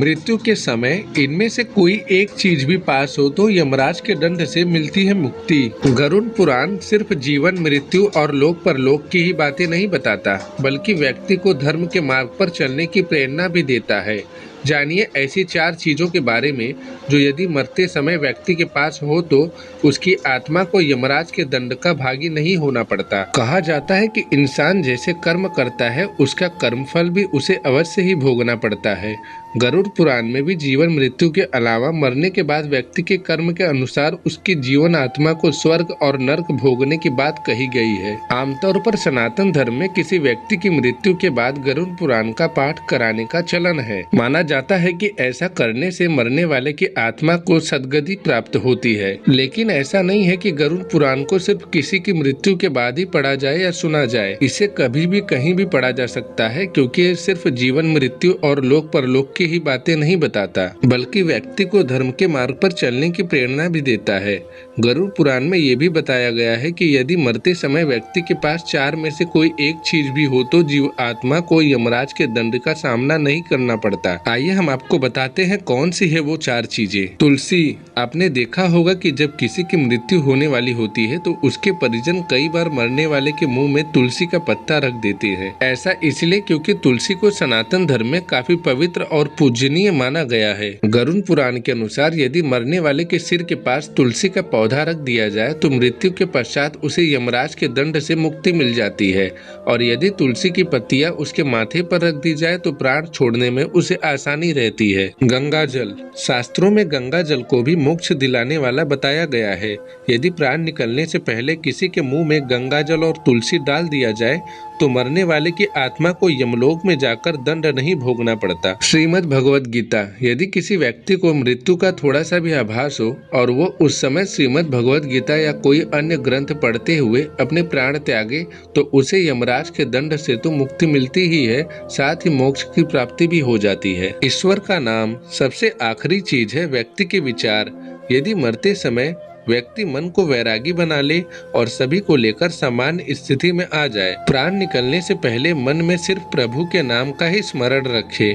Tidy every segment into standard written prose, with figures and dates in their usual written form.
मृत्यु के समय इनमें से कोई एक चीज भी पास हो तो यमराज के दंड से मिलती है मुक्ति। गरुड़ पुराण सिर्फ जीवन, मृत्यु और लोक परलोक की ही बातें नहीं बताता, बल्कि व्यक्ति को धर्म के मार्ग पर चलने की प्रेरणा भी देता है। जानिए ऐसी 4 चीजों के बारे में जो यदि मरते समय व्यक्ति के पास हो तो उसकी आत्मा को यमराज के दंड का भागी नहीं होना पड़ता। कहा जाता है कि इंसान जैसे कर्म करता है उसका कर्मफल भी उसे अवश्य ही भोगना पड़ता है। गरुड़ पुराण में भी जीवन मृत्यु के अलावा मरने के बाद व्यक्ति के कर्म के अनुसार उसकी जीवन आत्मा को स्वर्ग और नरक भोगने की बात कही गई है। आमतौर पर सनातन धर्म में किसी व्यक्ति की मृत्यु के बाद गरुड़ पुराण का पाठ कराने का चलन है। माना जाता है कि ऐसा करने से मरने वाले की आत्मा को सद्गति प्राप्त होती है। लेकिन ऐसा नहीं है कि गरुड़ पुराण को सिर्फ किसी की मृत्यु के बाद ही पढ़ा जाए या सुना जाए। इसे कभी भी कहीं भी पढ़ा जा सकता है, क्योंकि ये सिर्फ जीवन, मृत्यु और लोक परलोक की ही बातें नहीं बताता, बल्कि व्यक्ति को धर्म के मार्ग पर चलने की प्रेरणा भी देता है। गरुड़ पुराण में ये भी बताया गया है कि यदि मरते समय व्यक्ति के पास 4 में से कोई एक चीज भी हो तो जीव आत्मा को यमराज के दंड का सामना नहीं करना पड़ता। आइए हम आपको बताते हैं कौन सी है वो 4 चीजें। तुलसी। आपने देखा होगा कि जब किसी की मृत्यु होने वाली होती है तो उसके परिजन कई बार मरने वाले के मुंह में तुलसी का पत्ता रख देते हैं। ऐसा इसलिए क्योंकि तुलसी को सनातन धर्म में काफी पवित्र और पूजनीय माना गया है। गरुड़ पुराण के अनुसार यदि मरने वाले के सिर के पास तुलसी का पौधा रख दिया जाए तो मृत्यु के पश्चात उसे यमराज के दंड से मुक्ति मिल जाती है, और यदि तुलसी की पत्तियां उसके माथे पर रख दी जाए तो प्राण छोड़ने में उसे आसानी रहती है। गंगा जल। शास्त्रों में गंगा जल को भी मोक्ष दिलाने वाला बताया गया है। यदि प्राण निकलने से पहले किसी के मुंह में गंगा जल और तुलसी डाल दिया जाए तो मरने वाले की आत्मा को यमलोक में जाकर दंड नहीं भोगना पड़ता। श्रीमद् भगवद गीता। यदि किसी व्यक्ति को मृत्यु का थोड़ा सा भी आभास हो और वो उस समय श्रीमद् भगवद गीता या कोई अन्य ग्रंथ पढ़ते हुए अपने प्राण त्यागे तो उसे यमराज के दंड से तो मुक्ति मिलती ही है, साथ ही मोक्ष की प्राप्ति भी हो जाती है। ईश्वर का नाम। सबसे आखिरी चीज है व्यक्ति के विचार। यदि मरते समय व्यक्ति मन को वैरागी बना ले और सभी को लेकर सामान्य स्थिति में आ जाए, प्राण निकलने से पहले मन में सिर्फ प्रभु के नाम का ही स्मरण रखे,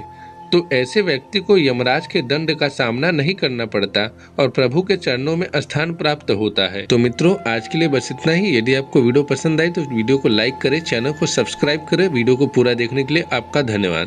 तो ऐसे व्यक्ति को यमराज के दंड का सामना नहीं करना पड़ता और प्रभु के चरणों में स्थान प्राप्त होता है। तो मित्रों, आज के लिए बस इतना ही। यदि आपको वीडियो पसंद आई तो वीडियो को लाइक करें, चैनल को सब्सक्राइब करें। वीडियो को पूरा देखने के लिए आपका धन्यवाद।